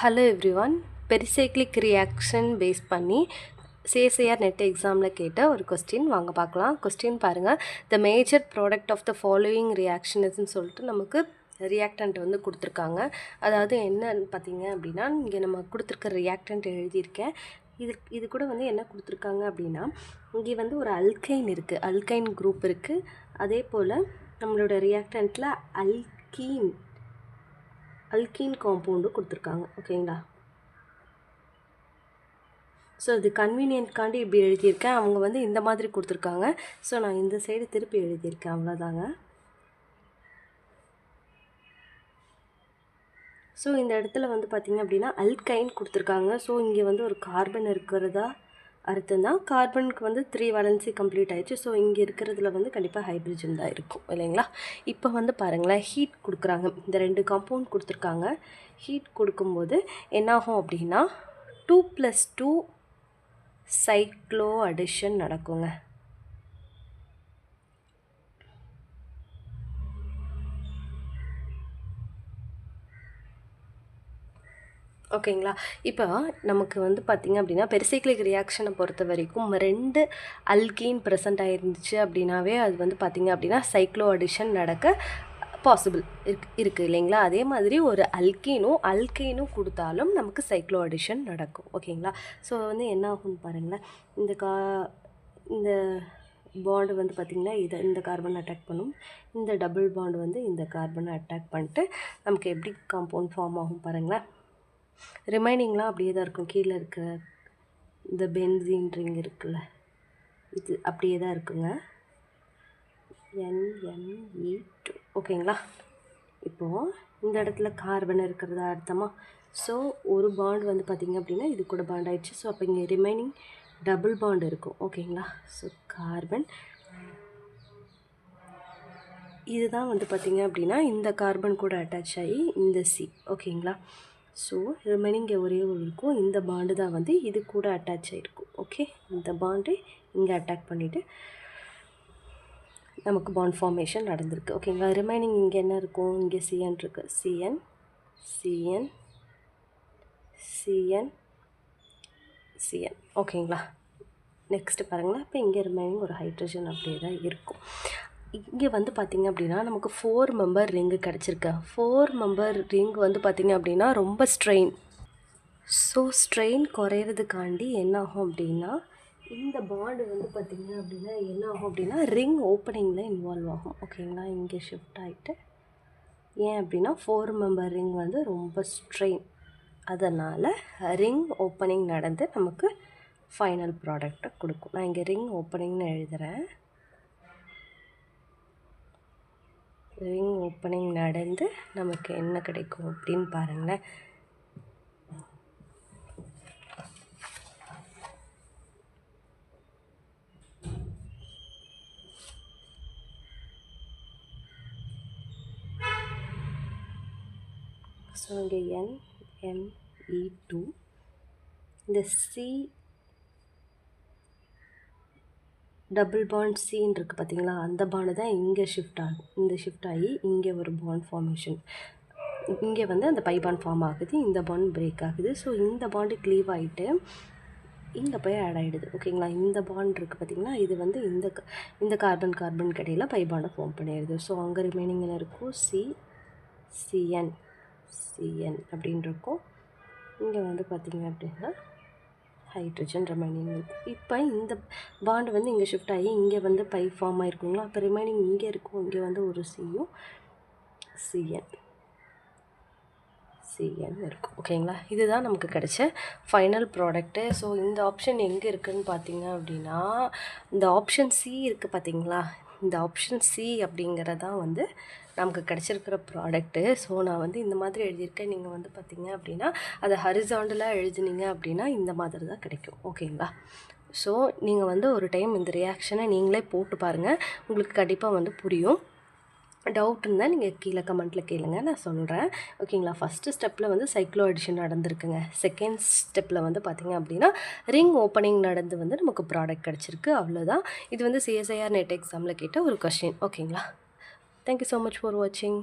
Hello everyone. Pericyclic reaction base பண்ணி CSIR NET எக்ஸாமில் கேட்ட ஒரு கொஸ்டின் வாங்க பார்க்கலாம். கொஸ்டின் பாருங்கள். The major product of the following ரியாக்ஷன்ஸ்ன்னு சொல்லிட்டு நமக்கு ரியாக்டன்ட் வந்து கொடுத்துருக்காங்க. அதாவது என்னன்னு பார்த்தீங்க அப்படின்னா, இங்கே நம்ம கொடுத்துருக்க ரியாக்டன்ட் எழுதியிருக்கேன். இது கூட வந்து என்ன கொடுத்துருக்காங்க அப்படின்னா, இங்கே வந்து ஒரு அல்கைன் இருக்குது, அல்கைன் குரூப் இருக்குது. அதே போல் நம்மளோட ரியாக்டன்ட்டில் அல்கீன் காம்பவுண்டு கொடுத்துருக்காங்க. ஓகேங்களா? ஸோ இது கன்வீனியன்ட்காண்டி இப்படி எழுதியிருக்கேன். அவங்க வந்து இந்த மாதிரி கொடுத்துருக்காங்க. ஸோ நான் இந்த சைடு திருப்பி எழுதியிருக்கேன், அவ்வளோதாங்க. ஸோ இந்த இடத்துல வந்து பார்த்திங்க அப்படின்னா அல்கைன் கொடுத்துருக்காங்க. ஸோ இங்கே வந்து ஒரு கார்பன் இருக்கிறதா அர்த்தம் தான். கார்பனுக்கு வந்து 3 வேலன்சி கம்ப்ளீட் ஆயிடுச்சு. ஸோ இங்கே இருக்கிறதுல வந்து கண்டிப்பாக ஹைட்ரஜன் தான் இருக்கும், இல்லைங்களா? இப்போ வந்து பாருங்களேன், ஹீட் கொடுக்குறாங்க. இந்த 2 காம்பவுண்ட் கொடுத்துருக்காங்க. ஹீட் கொடுக்கும்போது என்னாகும் அப்படின்னா 2+2 சைக்ளோ அடிஷன் நடக்குங்க. ஓகேங்களா? இப்போ நமக்கு வந்து பார்த்திங்க அப்படின்னா பெரிசைக்ளிக் ரியாக்ஷனை பொறுத்த வரைக்கும் 2 அல்கீன் ப்ரெசண்ட் ஆகிருந்துச்சு அப்படின்னாவே அது வந்து பார்த்திங்க அப்படின்னா சைக்ளோ அடிஷன் நடக்க பாசிபிள் இருக்குது இல்லைங்களா? அதே மாதிரி ஒரு அல்கீனும் கொடுத்தாலும் நமக்கு சைக்ளோ அடிஷன் நடக்கும். ஓகேங்களா? ஸோ வந்து என்ன ஆகும்னு பாருங்களேன். இந்த பாண்டு வந்து பார்த்திங்கன்னா இந்த கார்பன் அட்டாக் பண்ணும். இந்த டபுள் பாண்டு வந்து இந்த கார்பனை அட்டாக் பண்ணிட்டு நமக்கு எப்படி காம்பவுண்ட் ஃபார்ம் ஆகும் பாருங்களேன். ரிமைனிங்லாம் அப்படியே தான் இருக்கும். கீழே இருக்கிற இந்த பென்சீன் ரிங் இருக்குல்ல, இது அப்படியே தான் இருக்குங்க. NME2. ஓகேங்களா? இப்போது இந்த இடத்துல கார்பன் இருக்கிறதா அர்த்தமா? ஸோ ஒரு பாண்ட் வந்து பார்த்திங்க அப்படின்னா இது கூட பாண்ட் ஆகிடுச்சு. ஸோ அப்போ இங்கே ரிமைனிங் டபுள் பாண்ட் இருக்கும். ஓகேங்களா? ஸோ கார்பன் இதுதான் வந்து பார்த்திங்க அப்படின்னா இந்த கார்பன் கூட அட்டாச் ஆகி இந்த C. ஓகேங்களா? ஸோ ரிமைனிங் ஒரே ஒரு இருக்கும். இந்த பாண்டு தான் வந்து இது கூட அட்டாச் ஆகிருக்கும். ஓகே, இந்த பாண்டு இங்கே அட்டாக் பண்ணிவிட்டு நமக்கு பாண்ட் ஃபார்மேஷன் நடந்திருக்கு. ஓகேங்களா? ரிமைனிங் இங்கே என்ன இருக்கும்? இங்கே CN இருக்குது. CN. ஓகேங்களா? நெக்ஸ்ட்டு பாருங்களேன். இப்போ இங்கே ரிமைனிங் ஒரு ஹைட்ரஜன் அப்படியே தான் இருக்கும். இங்கே வந்து பார்த்திங்க அப்படின்னா நமக்கு 4 மெம்பர் ரிங்கு கிடச்சிருக்கு. 4 மெம்பர் ரிங் வந்து பார்த்திங்க அப்படின்னா ரொம்ப ஸ்ட்ரெயின். ஸோ ஸ்ட்ரெயின் குறையிறதுக்காண்டி என்ன ஆகும் அப்படின்னா இந்த பாண்டு வந்து பார்த்திங்க அப்படின்னா என்ன ஆகும் அப்படின்னா ரிங் ஓப்பனிங்கில் இன்வால்வ் ஆகும். ஓகேங்களா? இங்கே ஷிஃப்ட் ஆகிட்டு ஏன் அப்படின்னா 4 மெம்பர் ரிங் வந்து ரொம்ப ஸ்ட்ரெயின். அதனால் ரிங் ஓப்பனிங் நடந்து நமக்கு ஃபைனல் ப்ராடக்டை கொடுக்கும். நான் இங்கே ரிங் ஓப்பனிங்னு எழுதுகிறேன். ரிங் ஓப்பனிங் நடந்து நமக்கு என்ன கிடைக்கும் அப்படின்னு பாருங்களேன். ஸோ இங்கே NME2 இந்த C டபுள் பாண்ட் சின்னு இருக்குது பார்த்தீங்களா? அந்த பாண்டு தான் இங்கே ஷிஃப்ட் ஆகும். இந்த ஷிஃப்ட் ஆகி இங்கே ஒரு பாண்ட் ஃபார்மேஷன், இங்கே வந்து அந்த பை பாண்ட் ஃபார்ம் ஆகுது. இந்த பாண்ட் பிரேக் ஆகுது. ஸோ இந்த பாண்டு க்ளீவ் ஆகிட்டு இங்கே போய் ஆட் ஆகிடுது. ஓகேங்களா? இந்த பாண்ட் இருக்குது பார்த்திங்களா? இது வந்து இந்த கார்பன் இடையில் பை பாண்டை ஃபார்ம் பண்ணிடுது. ஸோ அங்கே ரிமைனிங் என்ன இருக்கும்? CN அப்படின்னு இருக்கும். இங்கே வந்து பார்த்திங்க அப்படின்னா ஹைட்ரஜன் ரிமைனிங் இருக்குது. இப்போ இந்த பாண்டு வந்து இங்கே ஷிஃப்ட் ஆகி இங்கே வந்து பை ஃபார்ம் ஆகிருக்குங்களா? அப்போ ரிமைனிங் இங்கே இருக்கும். இங்கே வந்து ஒரு CN இருக்கும். ஓகேங்களா? இதுதான் நமக்கு கிடைச்ச ஃபைனல் ப்ராடக்ட்டு. ஸோ இந்த ஆப்ஷன் எங்கே இருக்குதுன்னு பார்த்தீங்க அப்படின்னா இந்த ஆப்ஷன் C இருக்குது பார்த்தீங்களா? இந்த ஆப்ஷன் C அப்படிங்கிறதான் வந்து நமக்கு கிடச்சிருக்கிற ப்ராடக்ட்டு. ஸோ நான் வந்து இந்த மாதிரி எழுதியிருக்கேன். நீங்கள் வந்து பார்த்திங்க அப்படின்னா அதை ஹரிசாண்டலாக எழுதினீங்க அப்படின்னா இந்த மாதிரி தான் கிடைக்கும். ஓகேங்களா? ஸோ நீங்கள் வந்து ஒரு டைம் இந்த ரியாக்ஷனை நீங்களே போட்டு பாருங்கள். உங்களுக்கு கண்டிப்பாக வந்து புரியும். டவுட் இருந்தால் நீங்கள் கீழே கமெண்ட்டில் கேளுங்க, நான் சொல்கிறேன். ஓகேங்களா? ஃபஸ்ட்டு ஸ்டெப்பில் வந்து சைக்ளோ அடிஷன் நடந்திருக்குங்க. செகண்ட் ஸ்டெப்பில் வந்து பார்த்திங்க அப்படின்னா ரிங் ஓப்பனிங் நடந்து வந்து நமக்கு ப்ராடக்ட் கிடச்சிருக்கு. அவ்வளோதான். இது வந்து சிஎஸ்ஐஆர் நெட் எக்ஸாமில் கேட்ட ஒரு கொஸ்டின். ஓகேங்களா? Thank you so much for watching.